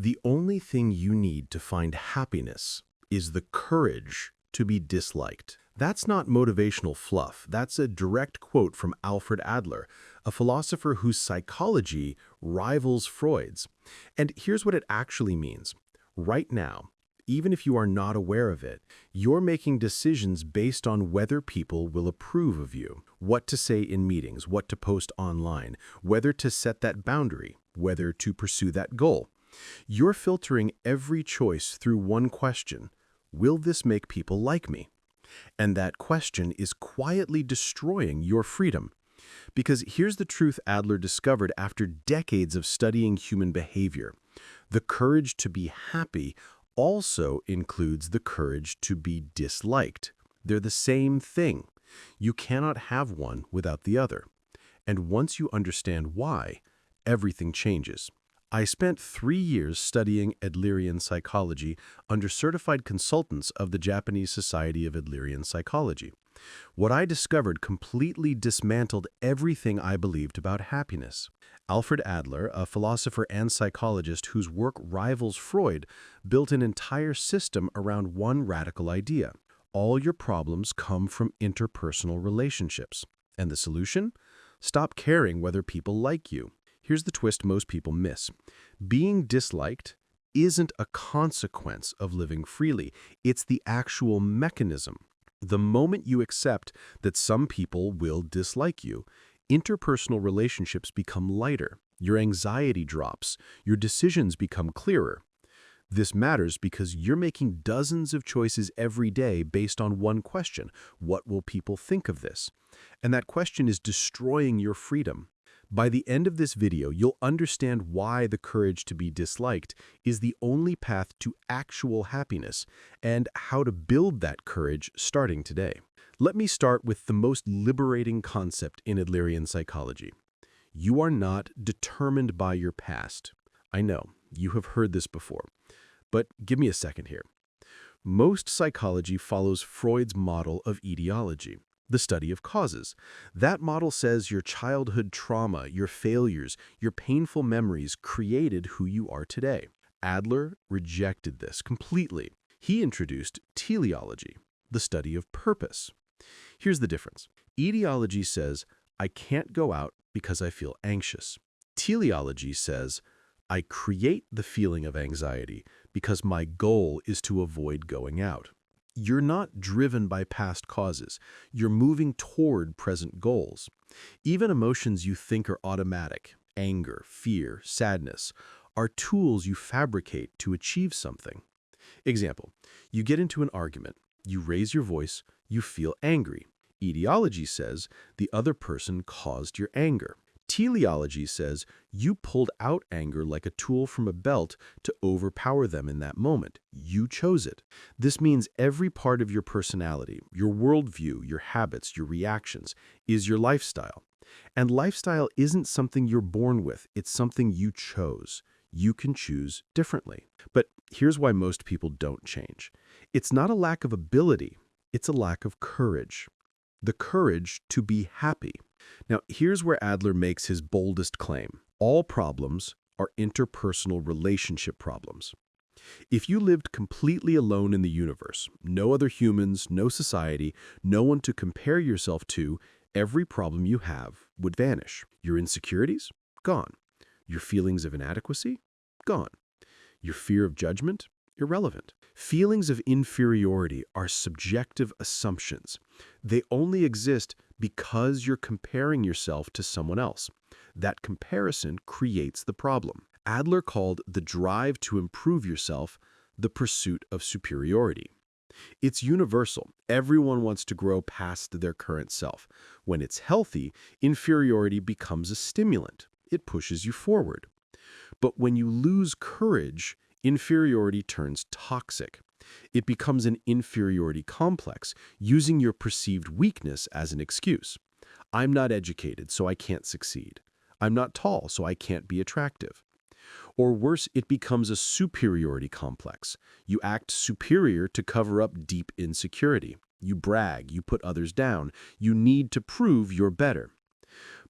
The only thing you need to find happiness is the courage to be disliked. That's not motivational fluff. That's a direct quote from Alfred Adler, a philosopher whose psychology rivals Freud's. And here's what it actually means. Right now, even if you are not aware of it, you're making decisions based on whether people will approve of you, what to say in meetings, what to post online, whether to set that boundary, whether to pursue that goal. You're filtering every choice through one question: will this make people like me? And that question is quietly destroying your freedom. Because here's the truth Adler discovered after decades of studying human behavior. The courage to be happy also includes the courage to be disliked. They're the same thing. You cannot have one without the other. And once you understand why, everything changes. I spent 3 years studying Adlerian psychology under certified consultants of the Japanese Society of Adlerian Psychology. What I discovered completely dismantled everything I believed about happiness. Alfred Adler, a philosopher and psychologist whose work rivals Freud, built an entire system around one radical idea. All your problems come from interpersonal relationships. And the solution? Stop caring whether people like you. Here's the twist most people miss. Being disliked isn't a consequence of living freely. It's the actual mechanism. The moment you accept that some people will dislike you, interpersonal relationships become lighter, your anxiety drops, your decisions become clearer. This matters because you're making dozens of choices every day based on one question: what will people think of this? And that question is destroying your freedom. By the end of this video, you'll understand why the courage to be disliked is the only path to actual happiness and how to build that courage starting today. Let me start with the most liberating concept in Adlerian psychology. You are not determined by your past. I know, you have heard this before, but give me a second here. Most psychology follows Freud's model of etiology, the study of causes. That model says your childhood trauma, your failures, your painful memories created who you are today. Adler rejected this completely. He introduced teleology, the study of purpose. Here's the difference. Etiology says, I can't go out because I feel anxious. Teleology says, I create the feeling of anxiety because my goal is to avoid going out. You're not driven by past causes. You're moving toward present goals. Even emotions you think are automatic, anger, fear, sadness, are tools you fabricate to achieve something. Example, you get into an argument, you raise your voice, you feel angry. Etiology says the other person caused your anger. Teleology says you pulled out anger like a tool from a belt to overpower them in that moment. You chose it. This means every part of your personality, your worldview, your habits, your reactions, is your lifestyle. And lifestyle isn't something you're born with. It's something you chose. You can choose differently. But here's why most people don't change. It's not a lack of ability. It's a lack of courage. The courage to be happy. Now, here's where Adler makes his boldest claim. All problems are interpersonal relationship problems. If you lived completely alone in the universe, no other humans, no society, no one to compare yourself to, every problem you have would vanish. Your insecurities? Gone. Your feelings of inadequacy? Gone. Your fear of judgment? Irrelevant. Feelings of inferiority are subjective assumptions. They only exist because you're comparing yourself to someone else. That comparison creates the problem. Adler called the drive to improve yourself the pursuit of superiority. It's universal. Everyone wants to grow past their current self. When it's healthy, inferiority becomes a stimulant. It pushes you forward. But when you lose courage, inferiority turns toxic. It becomes an inferiority complex, using your perceived weakness as an excuse. I'm not educated, so I can't succeed. I'm not tall, so I can't be attractive. Or worse, it becomes a superiority complex. You act superior to cover up deep insecurity. You brag, you put others down. You need to prove you're better.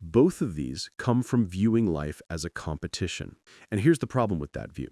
Both of these come from viewing life as a competition. And here's the problem with that view.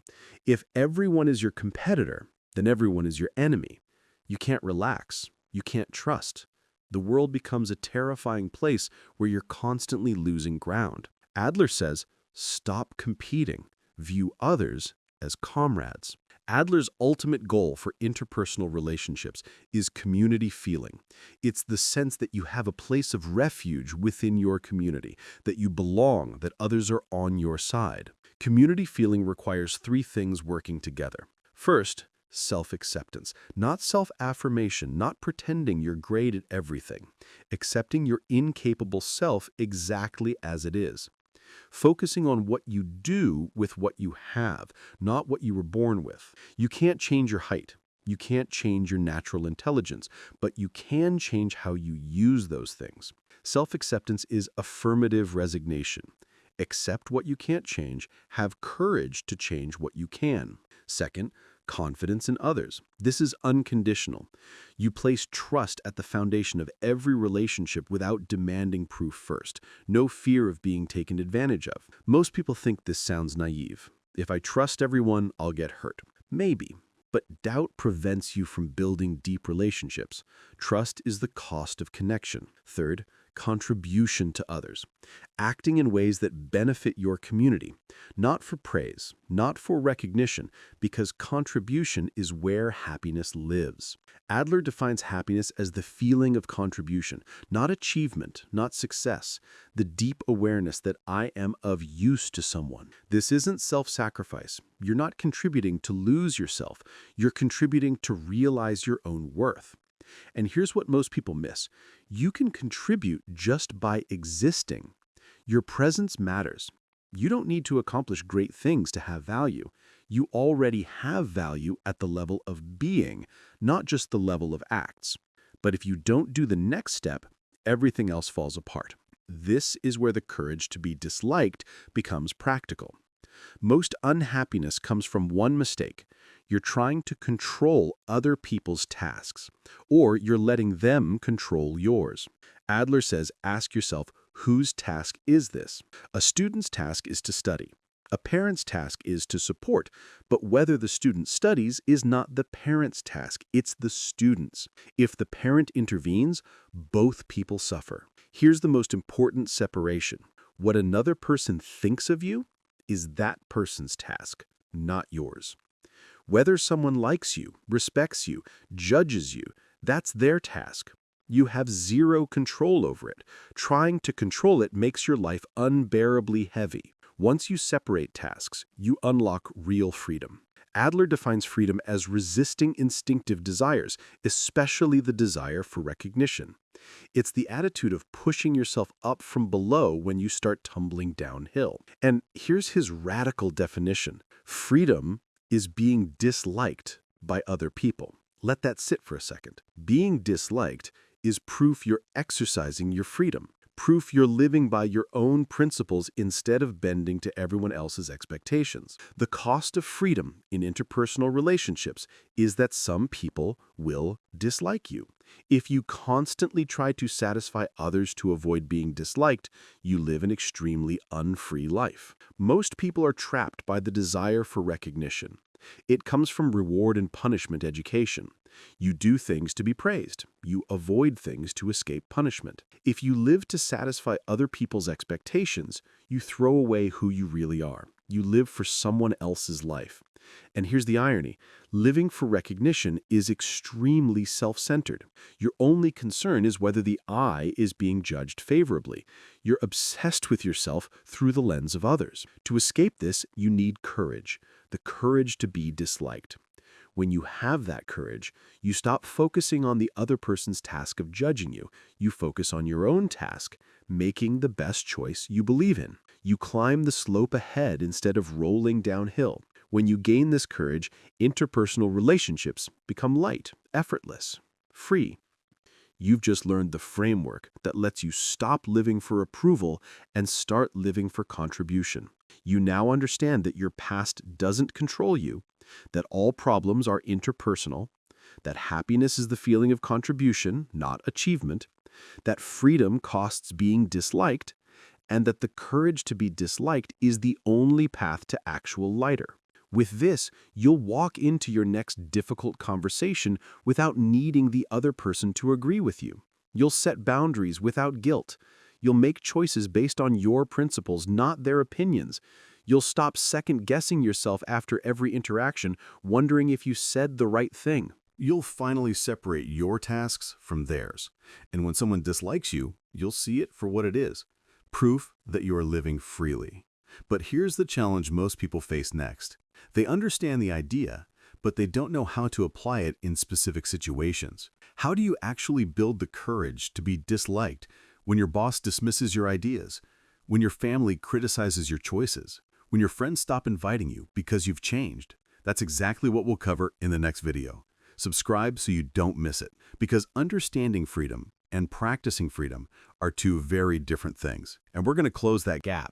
If everyone is your competitor, then everyone is your enemy. You can't relax. You can't trust. The world becomes a terrifying place where you're constantly losing ground. Adler says, stop competing. View others as comrades. Adler's ultimate goal for interpersonal relationships is community feeling. It's the sense that you have a place of refuge within your community, that you belong, that others are on your side. Community feeling requires three things working together. First, self-acceptance, not self-affirmation, not pretending you're great at everything, accepting your incapable self exactly as it is. Focusing on what you do with what you have, not what you were born with. You can't change your height. You can't change your natural intelligence, but you can change how you use those things. Self-acceptance is affirmative resignation. Accept what you can't change. Have courage to change what you can. Second, confidence in others. This is unconditional. You place trust at the foundation of every relationship without demanding proof first. No fear of being taken advantage of. Most people think this sounds naive. If I trust everyone, I'll get hurt. Maybe. But doubt prevents you from building deep relationships. Trust is the cost of connection. Third, contribution to others. Acting in ways that benefit your community. Not for praise, not for recognition, because contribution is where happiness lives. Adler defines happiness as the feeling of contribution, not achievement, not success. The deep awareness that I am of use to someone. This isn't self-sacrifice. You're not contributing to lose yourself. You're contributing to realize your own worth. And here's what most people miss. You can contribute just by existing. Your presence matters. You don't need to accomplish great things to have value. You already have value at the level of being, not just the level of acts. But if you don't do the next step, everything else falls apart. This is where the courage to be disliked becomes practical. Most unhappiness comes from one mistake. You're trying to control other people's tasks, or you're letting them control yours. Adler says, ask yourself, whose task is this? A student's task is to study. A parent's task is to support, but whether the student studies is not the parent's task, it's the student's. If the parent intervenes, both people suffer. Here's the most important separation. What another person thinks of you is that person's task, not yours. Whether someone likes you, respects you, judges you, that's their task. You have zero control over it. Trying to control it makes your life unbearably heavy. Once you separate tasks, you unlock real freedom. Adler defines freedom as resisting instinctive desires, especially the desire for recognition. It's the attitude of pushing yourself up from below when you start tumbling downhill. And here's his radical definition. Freedom is being disliked by other people. Let that sit for a second. Being disliked is proof you're exercising your freedom. Proof you're living by your own principles instead of bending to everyone else's expectations. The cost of freedom in interpersonal relationships is that some people will dislike you. If you constantly try to satisfy others to avoid being disliked, you live an extremely unfree life. Most people are trapped by the desire for recognition. It comes from reward and punishment education. You do things to be praised. You avoid things to escape punishment. If you live to satisfy other people's expectations, you throw away who you really are. You live for someone else's life. And here's the irony. Living for recognition is extremely self-centered. Your only concern is whether the I is being judged favorably. You're obsessed with yourself through the lens of others. To escape this, you need courage. The courage to be disliked. When you have that courage, you stop focusing on the other person's task of judging you. You focus on your own task, making the best choice you believe in. You climb the slope ahead instead of rolling downhill. When you gain this courage, interpersonal relationships become light, effortless, free. You've just learned the framework that lets you stop living for approval and start living for contribution. You now understand that your past doesn't control you, that all problems are interpersonal, that happiness is the feeling of contribution, not achievement, that freedom costs being disliked, and that the courage to be disliked is the only path to actual lighter. With this, you'll walk into your next difficult conversation without needing the other person to agree with you. You'll set boundaries without guilt. You'll make choices based on your principles, not their opinions. You'll stop second-guessing yourself after every interaction, wondering if you said the right thing. You'll finally separate your tasks from theirs. And when someone dislikes you, you'll see it for what it is, proof that you are living freely. But here's the challenge most people face next. They understand the idea, but they don't know how to apply it in specific situations. How do you actually build the courage to be disliked when your boss dismisses your ideas, when your family criticizes your choices, when your friends stop inviting you because you've changed? That's exactly what we'll cover in the next video. Subscribe so you don't miss it, because understanding freedom and practicing freedom are two very different things. And we're going to close that gap